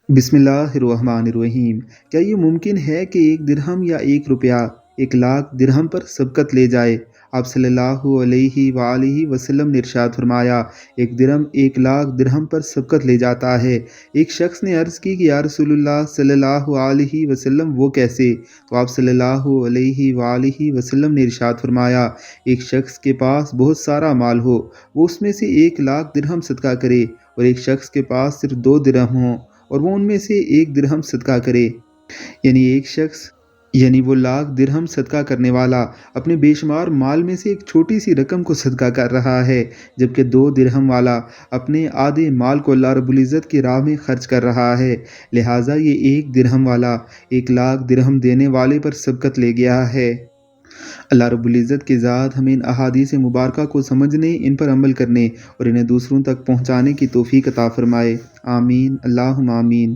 بسم اللہ الرحمن الرحیم۔ کیا یہ ممکن ہے کہ ایک درہم یا ایک روپیہ 1,00,000 درہم پر سبقت لے جائے؟ آپ صلی اللہ علیہ وآلہ وسلم نے ارشاد فرمایا، ایک درہم 1,00,000 درہم پر سبقت لے جاتا ہے۔ ایک شخص نے عرض کی کہ یا رسول اللہ صلی اللہ علیہ وسلم وہ کیسے؟ تو آپ صلی اللہ علیہ وآلہ وسلم نے ارشاد فرمایا، ایک شخص کے پاس بہت سارا مال ہو، وہ اس میں سے 1,00,000 درہم صدقہ کرے، اور ایک شخص کے پاس صرف 2 درہم ہوں اور وہ ان میں سے 1 درہم صدقہ کرے، یعنی وہ 1,00,000 درہم صدقہ کرنے والا اپنے بے شمار مال میں سے ایک چھوٹی سی رقم کو صدقہ کر رہا ہے، جبکہ 2 درہم والا اپنے آدھے مال کو اللہ رب العزت کی راہ میں خرچ کر رہا ہے۔ لہٰذا یہ 1 درہم والا 1,00,000 درہم دینے والے پر سبقت لے گیا ہے۔ اللہ رب العزت کی ذات ہمیں ان احادیث مبارکہ کو سمجھنے، ان پر عمل کرنے اور انہیں دوسروں تک پہنچانے کی توفیق عطا فرمائے۔ آمین، اللہم آمین۔